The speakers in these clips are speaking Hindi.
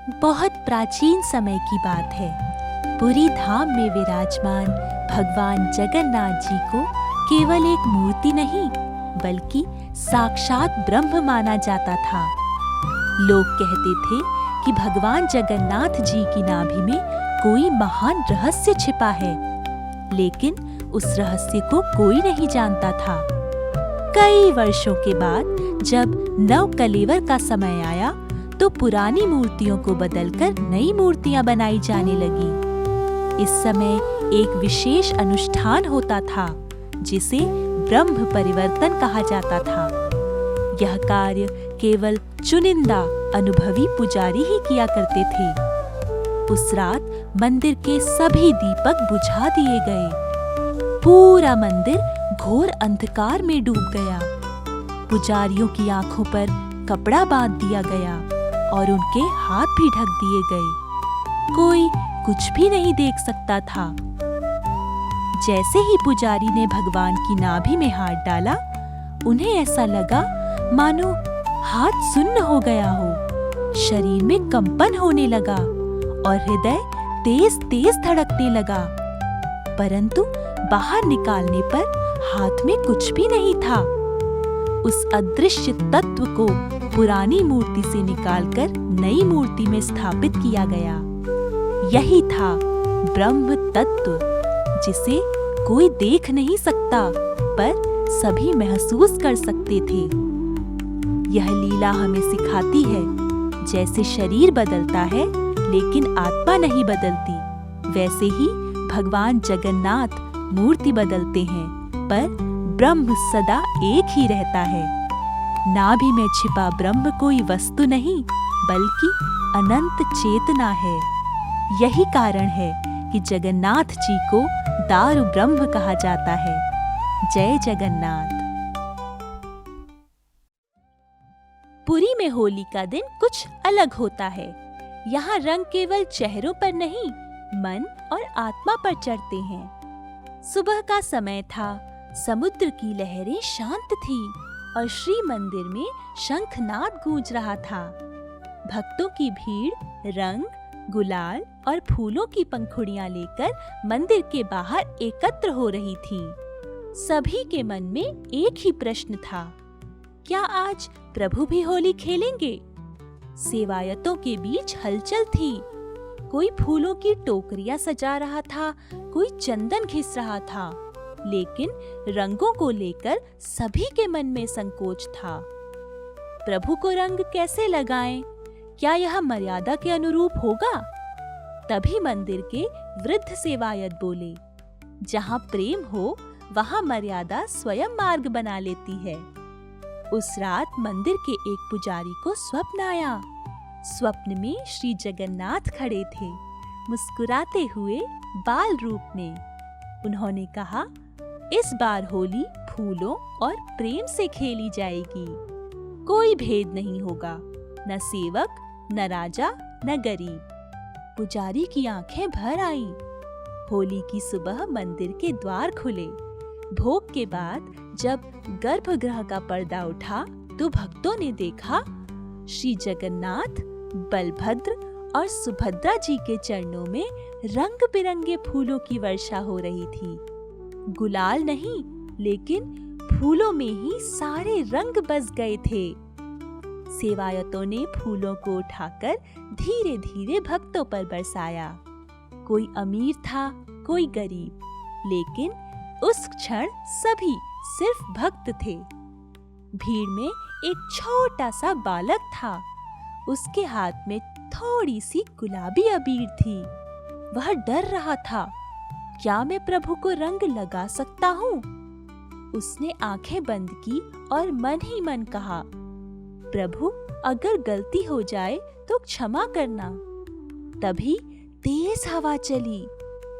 बहुत प्राचीन समय की बात है। पुरी धाम में विराजमान भगवान जगन्नाथ जी को केवल एक मूर्ति नहीं बल्कि साक्षात ब्रह्म माना जाता था। लोग कहते थे कि भगवान जगन्नाथ जी की नाभि में कोई महान रहस्य छिपा है, लेकिन उस रहस्य को कोई नहीं जानता था। कई वर्षों के बाद जब नव कलेवर का समय आया तो पुरानी मूर्तियों को बदलकर नई मूर्तियां बनाई जाने लगी। इस समय एक विशेष अनुष्ठान होता था जिसे ब्रह्म परिवर्तन कहा जाता था। यह कार्य केवल चुनिंदा अनुभवी पुजारी ही किया करते थे। उस रात मंदिर के सभी दीपक बुझा दिए गए। पूरा मंदिर घोर अंधकार में डूब गया। पुजारियों की आंखों पर कपड़ा बांध दिया गया और उनके हाथ भी ढक दिए गए। कोई कुछ भी नहीं देख सकता था। जैसे ही पुजारी ने भगवान की नाभि में हाथ डाला, उन्हें ऐसा लगा मानो हाथ सुन्न हो गया हो। शरीर में कंपन होने लगा और हृदय तेज तेज धड़कने लगा, परंतु बाहर निकालने पर हाथ में कुछ भी नहीं था। उस अदृश्य तत्व को पुरानी मूर्ति से निकालकर नई मूर्ति में स्थापित किया गया। यही था ब्रह्म तत्व, जिसे कोई देख नहीं सकता पर सभी महसूस कर सकते थे। यह लीला हमें सिखाती है, जैसे शरीर बदलता है लेकिन आत्मा नहीं बदलती, वैसे ही भगवान जगन्नाथ मूर्ति बदलते हैं पर ब्रह्म सदा एक ही रहता है। नाभि में छिपा ब्रह्म कोई वस्तु नहीं बल्कि अनंत चेतना है। यही कारण है कि जगन्नाथ जी को दारु ब्रह्म कहा जाता है। जय जगन्नाथ। पुरी में होली का दिन कुछ अलग होता है। यहाँ रंग केवल चेहरों पर नहीं, मन और आत्मा पर चढ़ते हैं। सुबह का समय था, समुद्र की लहरें शांत थी और श्री मंदिर में शंखनाद गूंज रहा था। भक्तों की भीड़ रंग, गुलाल और फूलों की पंखुड़ियां लेकर मंदिर के बाहर एकत्र हो रही थी। सभी के मन में एक ही प्रश्न था, क्या आज प्रभु भी होली खेलेंगे? सेवायतों के बीच हलचल थी। कोई फूलों की टोकरियां सजा रहा था, कोई चंदन घिस रहा था, लेकिन रंगों को लेकर सभी के मन में संकोच था। प्रभु को रंग कैसे लगाएं? क्या यह मर्यादा के अनुरूप होगा? तभी मंदिर के वृद्ध सेवायत बोले, जहाँ प्रेम हो वहाँ मर्यादा स्वयं मार्ग बना लेती है। उस रात मंदिर के एक पुजारी को स्वप्न आया। स्वप्न में श्री जगन्नाथ खड़े थे, मुस्कुराते हुए बाल रूप में। उन्होंने कहा, इस बार होली फूलों और प्रेम से खेली जाएगी। कोई भेद नहीं होगा, न सेवक, न राजा, न गरीब। पुजारी की आंखें भर आईं। होली की सुबह मंदिर के द्वार खुले। भोग के बाद जब गर्भगृह का पर्दा उठा तो भक्तों ने देखा श्री जगन्नाथ, बलभद्र और सुभद्रा जी के चरणों में रंग बिरंगे फूलों की वर्षा हो रही थी। गुलाल नहीं, लेकिन फूलों में ही सारे रंग बस गए थे। सेवायतों ने फूलों को उठाकर धीरे धीरे भक्तों पर बरसाया। कोई अमीर था, कोई गरीब, लेकिन उस क्षण सभी सिर्फ भक्त थे। भीड़ में एक छोटा सा बालक था। उसके हाथ में थोड़ी सी गुलाबी अबीर थी। वह डर रहा था, क्या मैं प्रभु को रंग लगा सकता हूँ? उसने आंखें बंद की और मन ही मन कहा, प्रभु अगर गलती हो जाए तो क्षमा करना। तभी तेज हवा चली।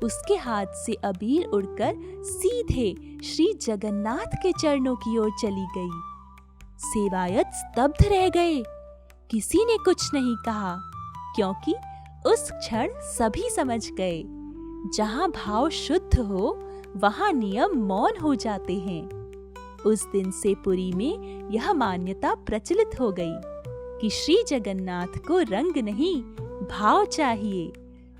उसके हाथ से अबीर उड़कर सीधे श्री जगन्नाथ के चरणों की ओर चली गई। सेवायत स्तब्ध रह गए। किसी ने कुछ नहीं कहा, क्योंकि उस क्षण सभी समझ गए, जहां भाव शुद्ध हो वहां नियम मौन हो जाते हैं। उस दिन से पुरी में यह मान्यता प्रचलित हो गई कि श्री जगन्नाथ को रंग नहीं भाव चाहिए,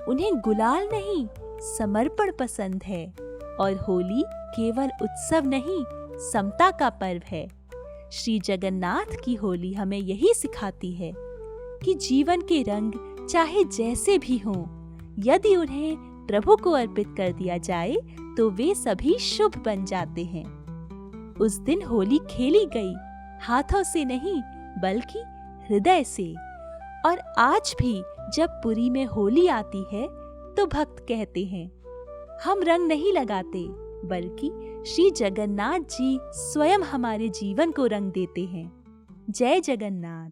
उन्हें गुलाल नहीं समर्पण पसंद है। और होली केवल उत्सव नहीं समता का पर्व है। श्री जगन्नाथ की होली हमें यही सिखाती है कि जीवन के रंग चाहे जैसे भी हों, यदि उन्हें प्रभु को अर्पित कर दिया जाए तो वे सभी शुभ बन जाते हैं। उस दिन होली खेली गई हाथों से नहीं बल्कि हृदय से। और आज भी जब पुरी में होली आती है तो भक्त कहते हैं, हम रंग नहीं लगाते बल्कि श्री जगन्नाथ जी स्वयं हमारे जीवन को रंग देते हैं। जय जगन्नाथ।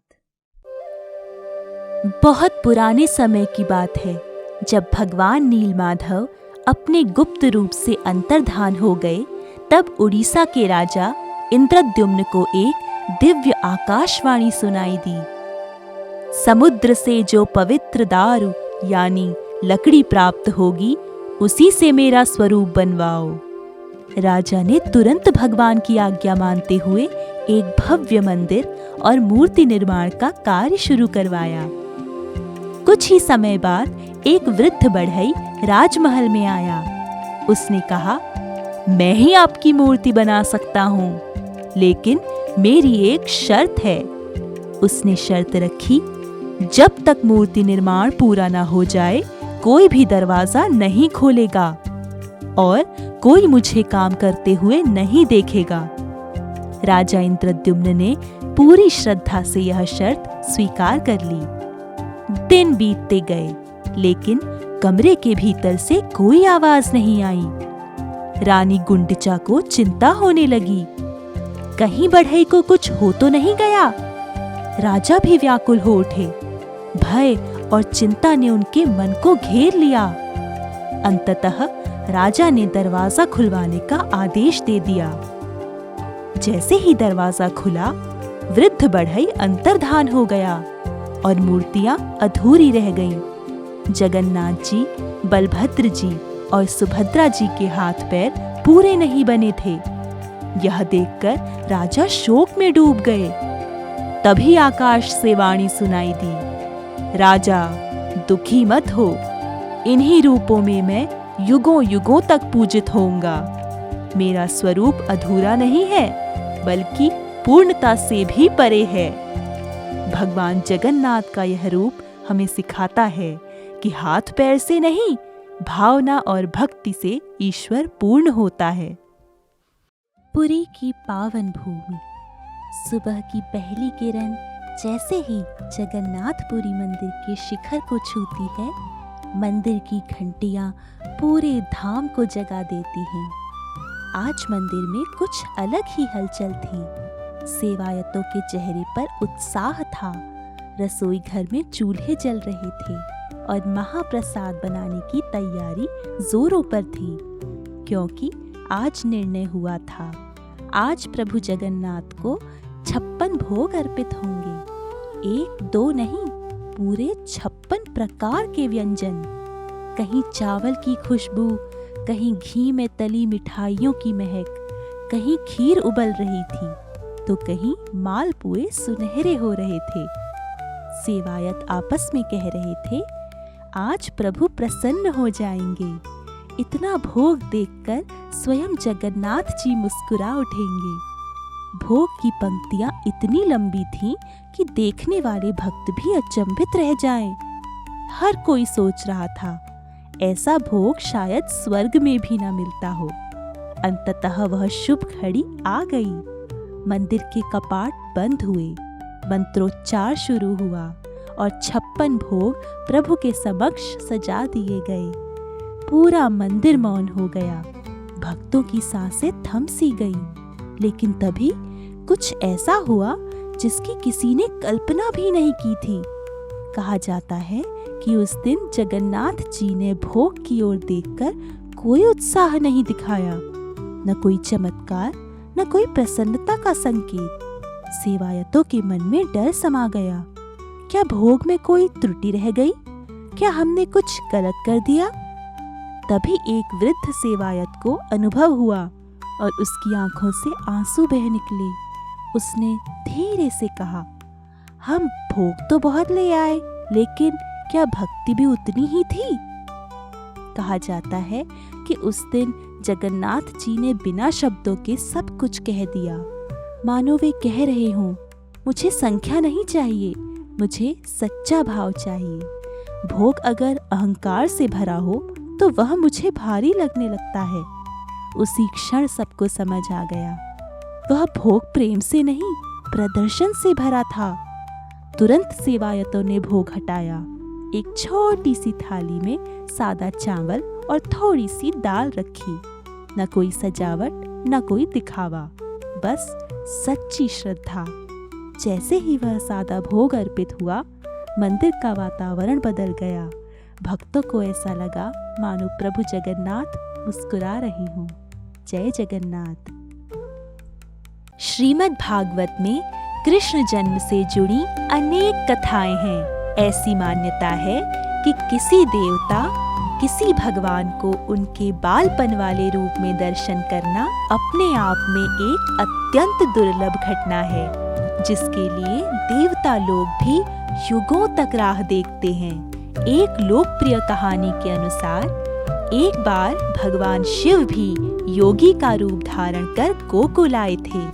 बहुत पुराने समय की बात है, जब भगवान नीलमाधव अपने गुप्त रूप से अंतर्धान हो गए, तब उड़ीसा के राजा इंद्रद्युम्न को एक दिव्य आकाशवाणी सुनाई दी। समुद्र से जो पवित्र दारु यानी लकड़ी प्राप्त होगी, उसी से मेरा स्वरूप बनवाओ। राजा ने तुरंत भगवान की आज्ञा मानते हुए एक भव्य मंदिर और मूर्ति निर्माण का कार्य शुरू करवाया। कुछ ही समय बाद एक वृद्ध बढ़ई राजमहल में आया। उसने कहा, मैं ही आपकी मूर्ति बना सकता हूँ, लेकिन मेरी एक शर्त है। उसने शर्त रखी, जब तक मूर्ति निर्माण पूरा न हो जाए कोई भी दरवाजा नहीं खोलेगा और कोई मुझे काम करते हुए नहीं देखेगा। राजा इंद्रद्युम्न ने पूरी श्रद्धा से यह शर्त स्वीकार कर ली। दिन बीतते गए, लेकिन कमरे के भीतर से कोई आवाज नहीं आई। रानी गुंडिचा को चिंता होने लगी, कहीं बढ़ई को कुछ हो तो नहीं गया। राजा भी व्याकुल हो उठे। भय और चिंता ने उनके मन को घेर लिया। अंततः राजा ने दरवाजा खुलवाने का आदेश दे दिया। जैसे ही दरवाजा खुला, वृद्ध बढ़ई अंतर्धान हो गया और मूर्तियां अधूरी रह गईं। जगन्नाथ जी, बलभद्र जी और सुभद्रा जी के हाथ पैर पूरे नहीं बने थे। यह देखकर राजा शोक में डूब गए। तभी आकाश से वाणी सुनाई दी, राजा दुखी मत हो, इन्हीं रूपों में मैं युगों युगों तक पूजित होऊंगा। मेरा स्वरूप अधूरा नहीं है बल्कि पूर्णता से भी परे है। भगवान जगन्नाथ का यह रूप हमें सिखाता है कि हाथ पैर से नहीं, भावना और भक्ति से ईश्वर पूर्ण होता है। पुरी की पावन भूमि। सुबह की पहली किरण जैसे ही जगन्नाथपुरी मंदिर के शिखर को छूती है, मंदिर की घंटियां पूरे धाम को जगा देती हैं। आज मंदिर में कुछ अलग ही हलचल थी। सेवायतों के चेहरे पर उत्साह था। रसोई घर में चूल्हे जल रहे थे और महाप्रसाद बनाने की तैयारी जोरों पर थी, क्योंकि आज निर्णय हुआ था, आज प्रभु जगन्नाथ को 56 भोग अर्पित होंगे। 1-2 नहीं, पूरे 56 प्रकार के व्यंजन। कहीं चावल की खुशबू, कहीं घी में तली मिठाइयों की महक, कहीं खीर उबल रही थी तो कहीं मालपुए सुनहरे हो रहे थे। सेवायत आपस में कह रहे थे, आज प्रभु प्रसन्न हो जाएंगे। इतना भोग देखकर स्वयं जगन्नाथ जी मुस्कुरा उठेंगे। भोग की पंक्तियां इतनी लंबी थीं कि देखने वाले भक्त भी अचंभित रह जाएं। हर कोई सोच रहा था, ऐसा भोग शायद स्वर्ग में भी न मिलता हो। अंततः वह शुभ घड़ी आ गई। मंदिर के कपाट बंद हुए, मंत्रोच्चार शुरू हुआ और 56 भोग प्रभु के समक्ष सजा दिए गए। पूरा मंदिर मौन हो गया। भक्तों की सांसें थम सी गईं। लेकिन तभी कुछ ऐसा हुआ जिसकी किसी ने कल्पना भी नहीं की थी। कहा जाता है कि उस दिन जगन्नाथ जी ने भोग की ओर देखकर कोई उत्साह नहीं दिखाया, न कोई चमत्कार, न कोई प्रसन्नता का संकेत। सेवायतों के मन में डर समा गया। क्या भोग में कोई त्रुटि रह गई? क्या हमने कुछ गलत कर दिया? तभी एक वृद्ध सेवायत को अनुभव हुआ और उसकी आंखों से आंसू बह निकले। उसने धीरे से कहा, हम भोग तो बहुत ले आए, लेकिन क्या भक्ति भी उतनी ही थी? कहा जाता है कि उस दिन जगन्नाथ जी ने बिना शब्दों के सब कुछ कह दिया, मानो वे कह रहे हों, मुझे संख्या नहीं चाहिए, मुझे सच्चा भाव चाहिए। भोग अगर अहंकार से भरा हो तो वह मुझे भारी लगने लगता है। उसी क्षण सबको समझ आ गया, वह भोग प्रेम से नहीं, प्रदर्शन से भरा था। तुरंत सेवायतों ने भोग हटाया। एक छोटी सी थाली में सादा चावल और थोड़ी सी दाल रखी। न कोई सजावट, न कोई दिखावा, बस सच्ची श्रद्धा। जैसे ही वह सादा भोग अर्पित हुआ, मंदिर का वातावरण बदल गया। भक्तों को ऐसा लगा मानो प्रभु जगन्नाथ मुस्कुरा रहे हों। जय जगन्नाथ। श्रीमद् भागवत में कृष्ण जन्म से जुड़ी अनेक कथाएं हैं। ऐसी मान्यता है कि किसी देवता, किसी भगवान को उनके बालपन वाले रूप में दर्शन करना अपने आप में एक अत्यंत दुर्लभ घटना है, जिसके लिए देवता लोग भी युगों तक राह देखते हैं। एक लोकप्रिय कहानी के अनुसार एक बार भगवान शिव भी योगी का रूप धारण कर गोकुल आए थे,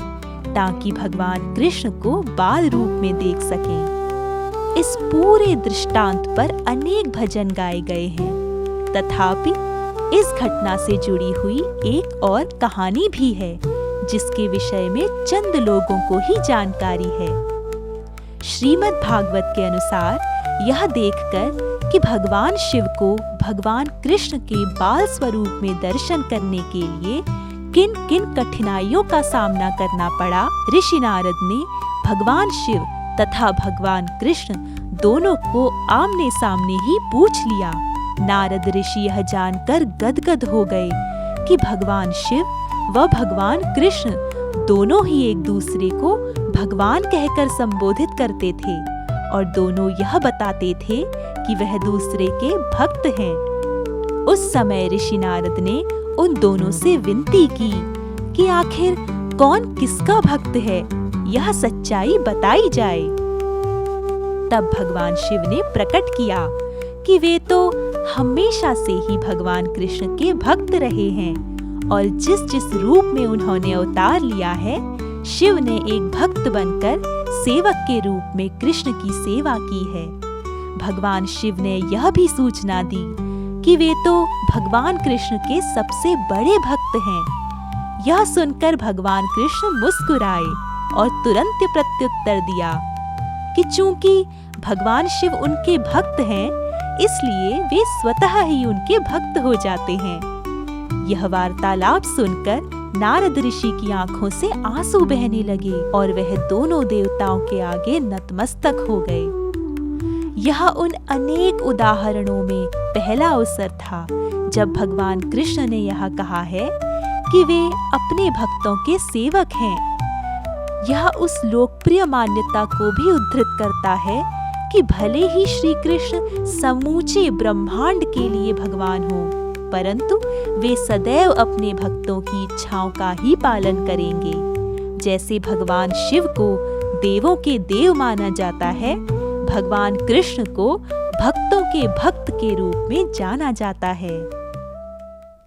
ताकि भगवान कृष्ण को बाल रूप में देख सकें। इस पूरे दृष्टांत पर अनेक भजन गाए गए हैं। तथापि इस घटना से जुड़ी हुई एक और कहानी भी है, जिसके विषय में चंद लोगों को ही जानकारी है। श्रीमद् भागवत के अनुसार यह देखकर कि भगवान शिव को भगवान कृष्ण के बाल स्वरूप में दर्शन करने के लिए किन किन कठिनाइयों का सामना करना पड़ा, ऋषि नारद ने भगवान शिव तथा भगवान कृष्ण दोनों को आमने सामने ही पूछ लिया। नारद ऋषि यह जानकर गदगद हो गए कि भगवान शिव व भगवान कृष्ण दोनों ही एक दूसरे को भगवान कहकर संबोधित करते थे और दोनों यह बताते थे कि वह दूसरे के भक्त हैं। उस समय ऋषि नारद ने उन दोनों से विनती की कि आखिर कौन किसका भक्त है, यह सच्चाई बताई जाए। तब भगवान शिव ने प्रकट किया कि वे तो हमेशा से ही भगवान कृष्ण के भक्त रहे हैं और जिस जिस रूप में उन्होंने अवतार लिया है, शिव ने एक भक्त बनकर सेवक के रूप में कृष्ण की सेवा की है। भगवान शिव ने यह भी सूचना दी कि वे तो भगवान कृष्ण के सबसे बड़े भक्त हैं। यह सुनकर भगवान कृष्ण मुस्कुराए और तुरंत प्रत्युत्तर दिया कि चूंकि भगवान शिव उनके भक्त हैं, इसलिए वे स्वतः ही उनके भक्त हो जाते हैं। यह वार्तालाप सुनकर नारद ऋषि की आंखों से आंसू बहने लगे और वह दोनों देवताओं के आगे नतमस्तक हो गए। यह उन अनेक उदाहरणों में पहला अवसर था जब भगवान कृष्ण ने यह कहा है कि वे अपने भक्तों के सेवक हैं। यह उस लोकप्रिय मान्यता को भी उद्धृत करता है कि भले ही श्री कृष्ण समूचे ब्रह्मांड के लिए भगवान हो, परंतु वे सदैव अपने भक्तों की इच्छाओं का ही पालन करेंगे। जैसे भगवान शिव को देवों के देव माना जाता है, भगवान कृष्ण को भक्तों के भक्त के रूप में जाना जाता है।